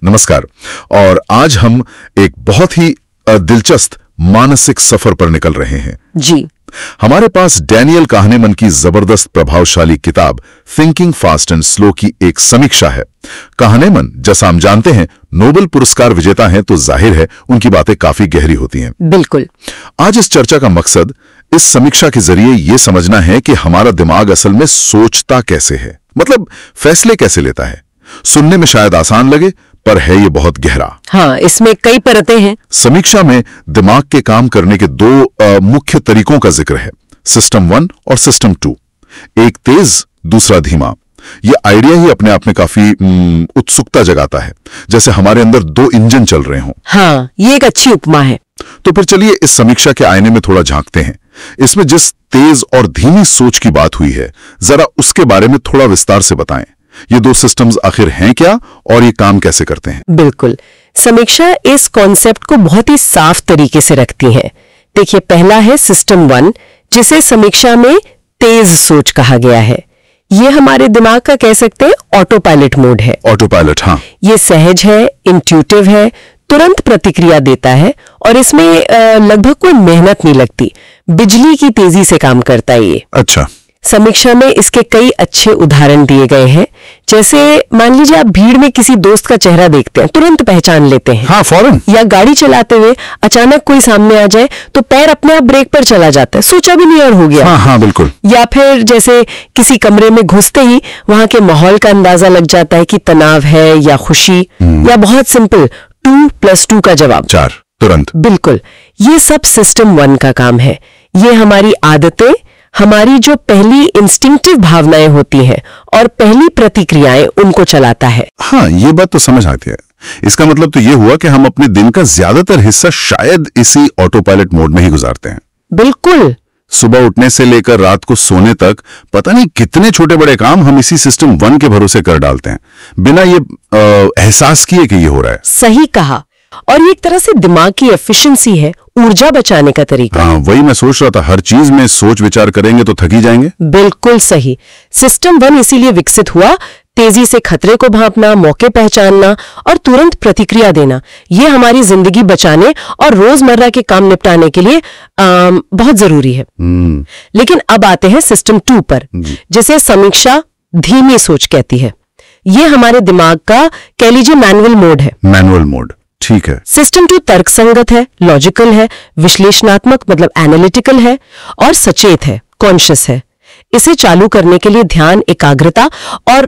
नमस्कार। और आज हम एक बहुत ही दिलचस्प मानसिक सफर पर निकल रहे हैं। जी। हमारे पास डैनियल काहनेमन की जबरदस्त प्रभावशाली किताब थिंकिंग फास्ट एंड स्लो की एक समीक्षा है। काहनेमन, जैसा हम जानते हैं, नोबेल पुरस्कार विजेता हैं, तो जाहिर है उनकी बातें काफी गहरी होती हैं। बिल्कुल। आज इस चर्चा का मकसद इस समीक्षा के जरिए यह समझना है कि हमारा दिमाग असल में सोचता कैसे है, मतलब फैसले कैसे लेता है। सुनने में शायद आसान लगे, पर है ये बहुत गहरा। हाँ, इसमें कई परतें हैं। समीक्षा में दिमाग के काम करने के दो मुख्य तरीकों का जिक्र है, सिस्टम 1 और सिस्टम 2। एक तेज, दूसरा धीमा। ये आइडिया ही अपने आप में काफी उत्सुकता जगाता है, जैसे हमारे अंदर दो इंजन चल रहे हों। हाँ, ये एक अच्छी उपमा है। तो फिर चलिए इस समीक्षा के आईने में थोड़ा झांकते हैं। इसमें जिस तेज और धीमी सोच की बात हुई है, जरा उसके बारे में थोड़ा विस्तार से बताएं। ये दो सिस्टम्स आखिर हैं क्या और ये काम कैसे करते हैं? बिल्कुल। समीक्षा इस कॉन्सेप्ट को बहुत ही साफ तरीके से रखती है। देखिए, पहला है सिस्टम 1, जिसे समीक्षा में तेज सोच कहा गया है। ये हमारे दिमाग का, कह सकते हैं, ऑटो पायलट मोड है। ऑटो पायलट, हाँ। ये सहज है, इंट्यूटिव है, तुरंत प्रतिक्रिया देता है और इसमें लगभग कोई मेहनत नहीं लगती। बिजली की तेजी से काम करता है ये। अच्छा। समीक्षा में इसके कई अच्छे उदाहरण दिए गए हैं। जैसे मान लीजिए आप भीड़ में किसी दोस्त का चेहरा देखते हैं, तुरंत पहचान लेते हैं। हाँ, फौरन। या गाड़ी चलाते हुए अचानक कोई सामने आ जाए तो पैर अपने आप ब्रेक पर चला जाता है, सोचा भी नहीं और हो गया। हाँ हाँ, बिल्कुल। या फिर जैसे किसी कमरे में घुसते ही वहां के माहौल का अंदाजा लग जाता है कि तनाव है या खुशी, या बहुत सिंपल 2+2 का जवाब 4, तुरंत। बिल्कुल। ये सब सिस्टम 1 का काम है। ये हमारी आदतें, हमारी जो पहली इंस्टिंक्टिव भावनाएं होती हैं और पहली प्रतिक्रियाएं, उनको चलाता है। हाँ, ये बात तो समझ आती है। इसका मतलब तो ये हुआ कि हम अपने दिन का ज्यादातर हिस्सा शायद इसी ऑटो पायलट मोड में ही गुजारते हैं। बिल्कुल। सुबह उठने से लेकर रात को सोने तक पता नहीं कितने छोटे बड़े काम हम इसी सिस्टम 1 के भरोसे कर डालते हैं, बिना ये एहसास किए कि ये हो रहा है। सही कहा। और ये एक तरह से दिमाग की एफिशिएंसी है, ऊर्जा बचाने का तरीका। हाँ, वही मैं सोच रहा था। हर चीज में सोच विचार करेंगे तो थक ही जाएंगे। बिल्कुल सही। सिस्टम 1 इसीलिए विकसित हुआ, तेजी से खतरे को भांपना, मौके पहचानना और तुरंत प्रतिक्रिया देना। ये हमारी जिंदगी बचाने और रोजमर्रा के काम निपटाने के लिए बहुत जरूरी है। लेकिन अब आते हैं सिस्टम 2 पर, जिसे समीक्षा धीमी सोच कहती है। ये हमारे दिमाग का, कह लीजिए, मैनुअल मोड है। मैनुअल मोड, ठीक है। सिस्टम 2 तर्कसंगत है, लॉजिकल है, विश्लेषणात्मक मतलब एनालिटिकल है और सचेत है, कॉन्शियस है। इसे चालू करने के लिए ध्यान, एकाग्रता और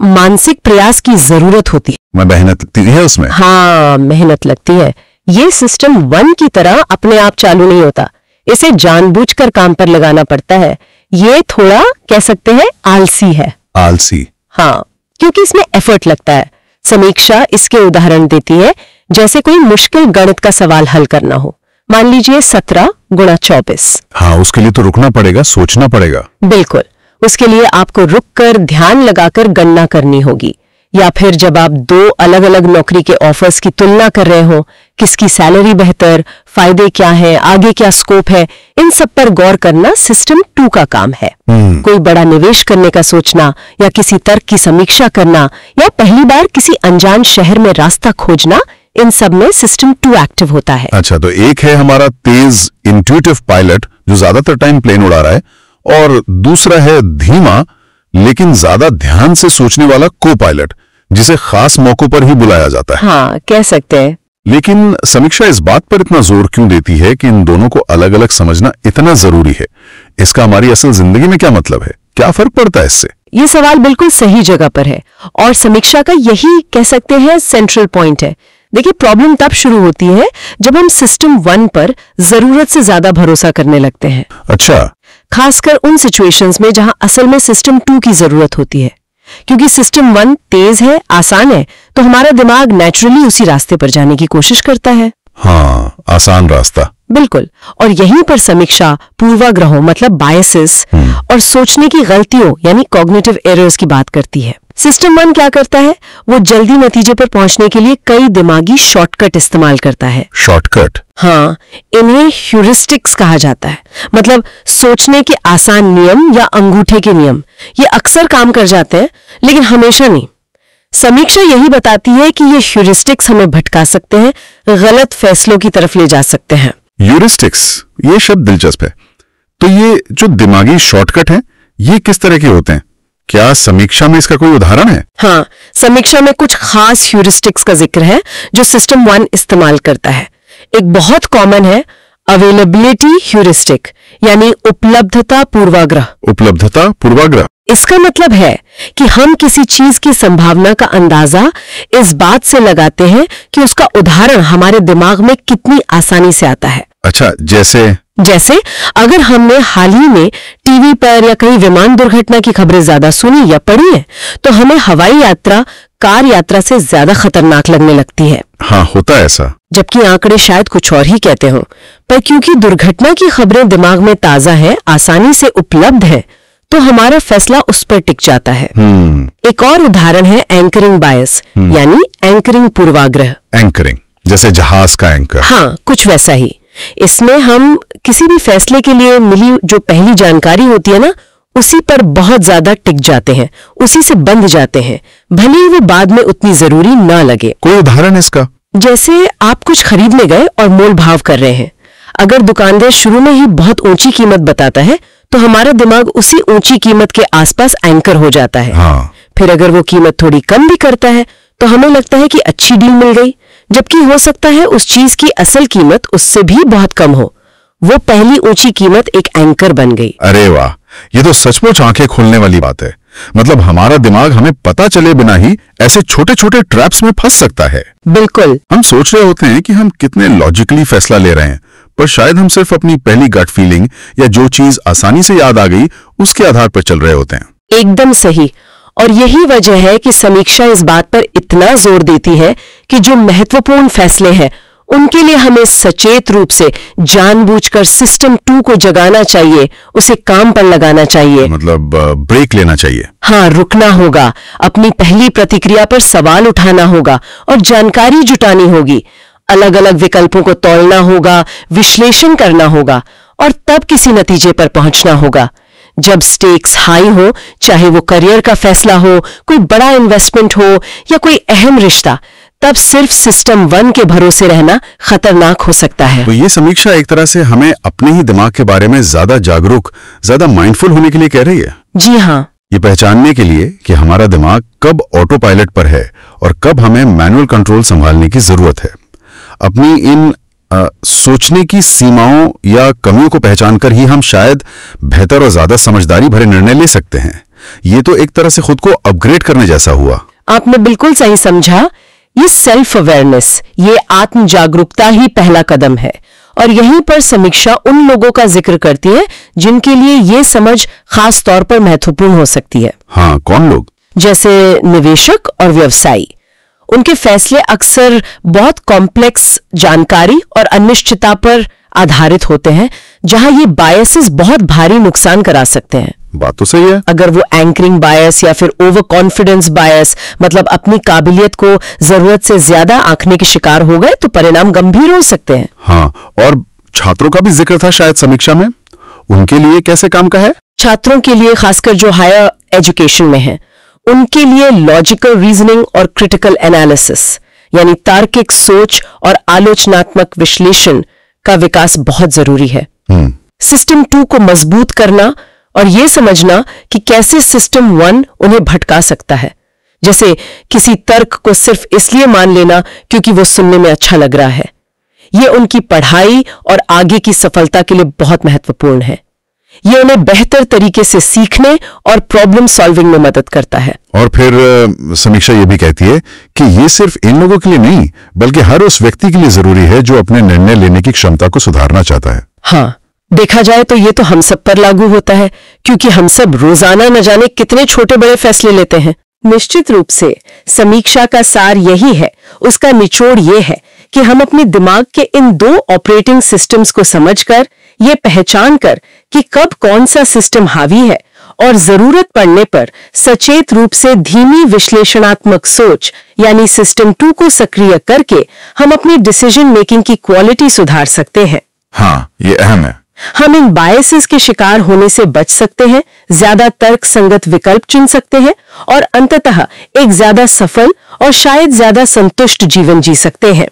मानसिक प्रयास की जरूरत होती है। मेहनत लगती है उसमें। हाँ, मेहनत लगती है। ये सिस्टम 1 की तरह अपने आप चालू नहीं होता, इसे जानबूझकर काम पर लगाना पड़ता है। ये थोड़ा, कह सकते हैं, आलसी है। आलसी, हाँ, क्योंकि इसमें एफर्ट लगता है। समीक्षा इसके उदाहरण देती है, जैसे कोई मुश्किल गणित का सवाल हल करना हो। मान लीजिए 17 × 24। हाँ, उसके लिए तो रुकना पड़ेगा, सोचना पड़ेगा। बिल्कुल। उसके लिए आपको रुककर, ध्यान लगाकर गणना करनी होगी। या फिर जब आप 2 अलग अलग नौकरी के ऑफर्स की तुलना कर रहे हो, किसकी सैलरी बेहतर, फायदे क्या है, आगे क्या स्कोप है, इन सब पर गौर करना सिस्टम 2 का काम है। कोई बड़ा निवेश करने का सोचना, या किसी तर्क की समीक्षा करना, या पहली बार किसी अनजान शहर में रास्ता खोजना, इन सब में सिस्टम 2 एक्टिव होता है। अच्छा, तो एक है हमारा तेज इंट्यूटिव पायलट जो ज्यादातर टाइम प्लेन उड़ा रहा है, और दूसरा है धीमा लेकिन ज्यादा ध्यान से सोचने वाला को पायलट, जिसे खास मौकों पर ही बुलाया जाता है। हाँ, कह सकते हैं। लेकिन समीक्षा इस बात पर इतना जोर क्यों देती है कि इन दोनों को अलग अलग समझना इतना जरूरी है? इसका हमारी असल जिंदगी में क्या मतलब है? क्या फर्क पड़ता है इससे? ये सवाल बिल्कुल सही जगह पर है और समीक्षा का यही, कह सकते हैं, सेंट्रल पॉइंट है। देखिए, प्रॉब्लम तब शुरू होती है जब हम सिस्टम 1 पर जरूरत से ज्यादा भरोसा करने लगते हैं। अच्छा। खासकर उन सिचुएशंस में जहां असल में सिस्टम 2 की जरूरत होती है। क्योंकि सिस्टम 1 तेज है, आसान है, तो हमारा दिमाग नेचुरली उसी रास्ते पर जाने की कोशिश करता है। हाँ, आसान रास्ता। बिल्कुल। और यहीं पर समीक्षा पूर्वाग्रहों मतलब बायसेस और सोचने की गलतियों यानी कॉग्निटिव एरर्स की बात करती है। सिस्टम 1 क्या करता है? वो जल्दी नतीजे पर पहुंचने के लिए कई दिमागी शॉर्टकट इस्तेमाल करता है। शॉर्टकट? हाँ, इन्हें ह्यूरिस्टिक्स कहा जाता है। मतलब सोचने के आसान नियम या अंगूठे के नियम। ये अक्सर काम कर जाते हैं लेकिन हमेशा नहीं। समीक्षा यही बताती है कि ये ह्यूरिस्टिक्स हमें भटका सकते हैं, गलत फैसलों की तरफ ले जा सकते हैं। ह्यूरिस्टिक्स, ये शब्द दिलचस्प है। तो ये जो दिमागी शॉर्टकट हैं, ये किस तरह के होते हैं? क्या समीक्षा में इसका कोई उदाहरण है? हाँ, समीक्षा में कुछ खास ह्यूरिस्टिक्स का जिक्र है जो सिस्टम 1 इस्तेमाल करता है। एक बहुत कॉमन है अवेलेबिलिटी ह्यूरिस्टिक, यानी उपलब्धता पूर्वाग्रह। उपलब्धता पूर्वाग्रह, इसका मतलब है कि हम किसी चीज की संभावना का अंदाजा इस बात से लगाते हैं कि उसका उदाहरण हमारे दिमाग में कितनी आसानी से आता है। अच्छा, जैसे अगर हमने हाल ही में टीवी पर या कहीं विमान दुर्घटना की खबरें ज्यादा सुनी या पढ़ी है, तो हमें हवाई यात्रा कार यात्रा से ज्यादा खतरनाक लगने लगती है। हाँ, होता है ऐसा। जबकि आंकड़े शायद कुछ और ही कहते हो, पर क्योंकि दुर्घटना की खबरें दिमाग में ताजा है, आसानी से उपलब्ध है, तो हमारा फैसला उस पर टिक जाता है। एक और उदाहरण है एंकरिंग बायस, यानी एंकरिंग पूर्वाग्रह। एंकरिंग, जैसे जहाज का एंकर। हाँ, कुछ वैसा ही। इसमें हम किसी भी फैसले के लिए मिली जो पहली जानकारी होती है ना, उसी पर बहुत ज्यादा टिक जाते हैं, उसी से बंध जाते हैं, भले ही वो बाद में उतनी जरूरी ना लगे। कोई उदाहरण इसका? जैसे आप कुछ खरीदने गए और मोल भाव कर रहे हैं। अगर दुकानदार शुरू में ही बहुत ऊंची कीमत बताता है, तो हमारा दिमाग उसी ऊंची कीमत के आसपास एंकर हो जाता है। हाँ। फिर अगर वो कीमत थोड़ी कम भी करता है, तो हमें लगता है कि अच्छी डील मिल गई, जबकि हो सकता है उस चीज की असल कीमत उससे भी बहुत कम हो। वो पहली ऊंची कीमत एक एंकर बन गई। अरे वाह, ये तो सचमुच आंखें खोलने वाली बात है। मतलब हमारा दिमाग हमें पता चले बिना ही ऐसे छोटे छोटे ट्रैप्स में फंस सकता है। बिल्कुल। हम सोच रहे होते हैं कि हम कितने लॉजिकली फैसला ले रहे हैं, पर शायद हम सिर्फ अपनी पहली गट फीलिंग या जो चीज आसानी से याद आ गई उसके आधार पर चल रहे होते हैं। एकदम सही। और यही वजह है कि समीक्षा इस बात पर इतना जोर देती है कि जो महत्वपूर्ण फैसले हैं उनके लिए हमें सचेत रूप से जानबूझकर सिस्टम 2 को जगाना चाहिए, उसे काम पर लगाना चाहिए। मतलब ब्रेक लेना चाहिए। हाँ, रुकना होगा, अपनी पहली प्रतिक्रिया पर सवाल उठाना होगा और जानकारी जुटानी होगी। अलग अलग विकल्पों को तौलना होगा, विश्लेषण करना होगा और तब किसी नतीजे पर पहुंचना होगा। जब स्टेक्स हाई हो, चाहे वो करियर का फैसला हो, कोई बड़ा इन्वेस्टमेंट हो या कोई अहम रिश्ता, तब सिर्फ सिस्टम 1 के भरोसे रहना खतरनाक हो सकता है। तो ये समीक्षा एक तरह से हमें अपने ही दिमाग के बारे में ज्यादा जागरूक, ज्यादा माइंडफुल होने के लिए कह रही है। जी हाँ। ये पहचानने के लिए कि हमारा दिमाग कब ऑटो पायलट पर है और कब हमें मैनुअल कंट्रोल संभालने की जरूरत है। अपनी इन सोचने की सीमाओं या कमियों को पहचानकर ही हम शायद बेहतर और ज्यादा समझदारी भरे निर्णय ले सकते हैं। ये तो एक तरह से खुद को अपग्रेड करने जैसा हुआ। आपने बिल्कुल सही समझा। ये सेल्फ अवेयरनेस, ये आत्म जागरूकता ही पहला कदम है। और यहीं पर समीक्षा उन लोगों का जिक्र करती है जिनके लिए ये समझ खास तौर पर महत्वपूर्ण हो सकती है। हाँ, कौन लोग? जैसे निवेशक और व्यवसायी। उनके फैसले अक्सर बहुत कॉम्प्लेक्स जानकारी और अनिश्चितता पर आधारित होते हैं, जहां ये बायसेस बहुत भारी नुकसान करा सकते हैं। बात तो सही है। अगर वो एंकरिंग बायस या फिर ओवर कॉन्फिडेंस बायस, मतलब अपनी काबिलियत को जरूरत से ज्यादा आंकने के शिकार हो गए, तो परिणाम गंभीर हो सकते हैं। हाँ, और छात्रों का भी जिक्र था शायद समीक्षा में। उनके लिए कैसे काम का है? छात्रों के लिए, खासकर जो हायर एजुकेशन में है, उनके लिए लॉजिकल रीजनिंग और क्रिटिकल एनालिसिस, यानी तार्किक सोच और आलोचनात्मक विश्लेषण का विकास बहुत जरूरी है। सिस्टम 2 को मजबूत करना और यह समझना कि कैसे सिस्टम 1 उन्हें भटका सकता है। जैसे किसी तर्क को सिर्फ इसलिए मान लेना क्योंकि वो सुनने में अच्छा लग रहा है। ये उनकी पढ़ाई और आगे की सफलता के लिए बहुत महत्वपूर्ण है। ये उन्हें बेहतर तरीके से सीखने और प्रॉब्लम सॉल्विंग में मदद करता है। और फिर समीक्षा ये भी कहती है कि ये सिर्फ इन लोगों के लिए नहीं, बल्कि हर उस व्यक्ति के लिए जरूरी है जो अपने निर्णय लेने की क्षमता को सुधारना चाहता है। हाँ, देखा जाए तो ये तो हम सब पर लागू होता है, क्योंकि हम सब रोजाना न जाने कितने छोटे बड़े फैसले लेते हैं। निश्चित रूप से समीक्षा का सार यही है, उसका निचोड़ ये है कि हम अपने दिमाग के इन 2 ऑपरेटिंग सिस्टम्स को समझकर, ये पहचान कर कि कब कौन सा सिस्टम हावी है और जरूरत पड़ने पर सचेत रूप से धीमी विश्लेषणात्मक सोच यानी सिस्टम 2 को सक्रिय करके हम अपनी डिसीजन मेकिंग की क्वालिटी सुधार सकते हैं। हाँ, ये अहम है। हम इन बायसेस के शिकार होने से बच सकते हैं, ज्यादा तर्क संगत विकल्प चुन सकते हैं और अंततः एक ज्यादा सफल और शायद ज्यादा संतुष्ट जीवन जी सकते हैं।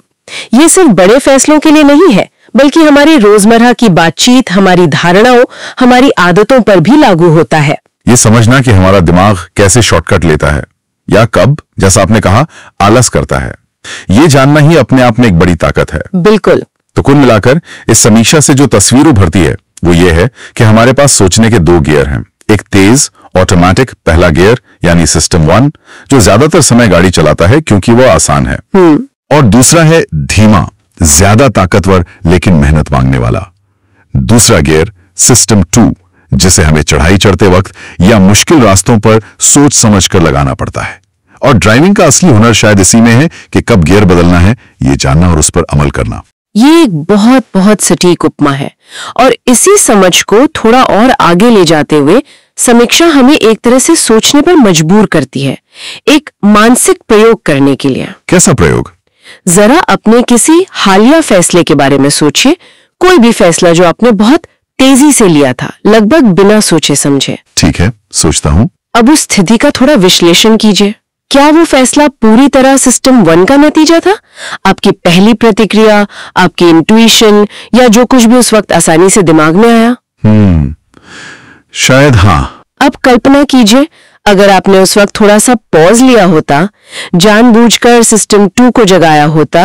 ये सिर्फ बड़े फैसलों के लिए नहीं है, बल्कि हमारी रोजमर्रा की बातचीत, हमारी धारणाओं, हमारी आदतों पर भी लागू होता है। ये समझना कि हमारा दिमाग कैसे शॉर्टकट लेता है या कब, जैसा आपने कहा, आलस करता है, ये जानना ही अपने आप में एक बड़ी ताकत है। बिल्कुल। तो कुल मिलाकर इस समीक्षा से जो तस्वीर उभरती है वो ये है कि हमारे पास सोचने के दो गियर हैं। एक तेज ऑटोमेटिक पहला गियर यानी सिस्टम 1, जो ज्यादातर समय गाड़ी चलाता है क्योंकि वो आसान है, और दूसरा है धीमा, ज्यादा ताकतवर लेकिन मेहनत मांगने वाला दूसरा गियर सिस्टम 2, जिसे हमें चढ़ाई चढ़ते वक्त या मुश्किल रास्तों पर सोच समझकर लगाना पड़ता है। और ड्राइविंग का असली हुनर शायद इसी में है कि कब गियर बदलना है ये जानना और उस पर अमल करना। ये एक बहुत बहुत सटीक उपमा है, और इसी समझ को थोड़ा और आगे ले जाते हुए समीक्षा हमें एक तरह से सोचने पर मजबूर करती है, एक मानसिक प्रयोग करने के लिए। कैसा प्रयोग? जरा अपने किसी हालिया फैसले के बारे में सोचिए, कोई भी फैसला जो आपने बहुत तेजी से लिया था, लगभग बिना सोचे समझे। ठीक है, सोचता हूं। अब उस स्थिति का थोड़ा विश्लेषण कीजिए। क्या वो फैसला पूरी तरह सिस्टम 1 का नतीजा था? आपकी पहली प्रतिक्रिया, आपकी इंट्यूशन, या जो कुछ भी उस वक्त आसानी से दिमाग में आया? शायद हाँ। अब कल्पना कीजिए, अगर आपने उस वक्त थोड़ा सा पॉज लिया होता, जानबूझकर सिस्टम 2 को जगाया होता,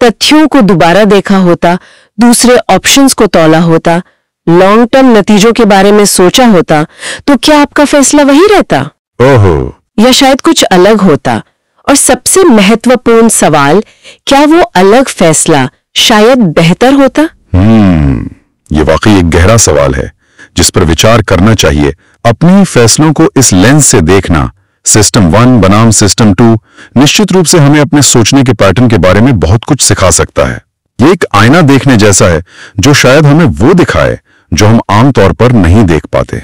तथ्यों को दोबारा देखा होता, दूसरे ऑप्शंस को तौला होता, लॉन्ग टर्म नतीजों के बारे में सोचा होता, तो क्या आपका फैसला वही रहता? ओहो। या शायद कुछ अलग होता? और सबसे महत्वपूर्ण सवाल, क्या वो अलग फैसला शायद बेहतर होता? ये वाकई एक गहरा सवाल है जिस पर विचार करना चाहिए। अपनी फैसलों को इस लेंस से देखना, सिस्टम 1 बनाम सिस्टम 2, निश्चित रूप से हमें अपने सोचने के पैटर्न के बारे में बहुत कुछ सिखा सकता है। ये एक आईना देखने जैसा है जो शायद हमें वो दिखाए जो हम आमतौर पर नहीं देख पाते।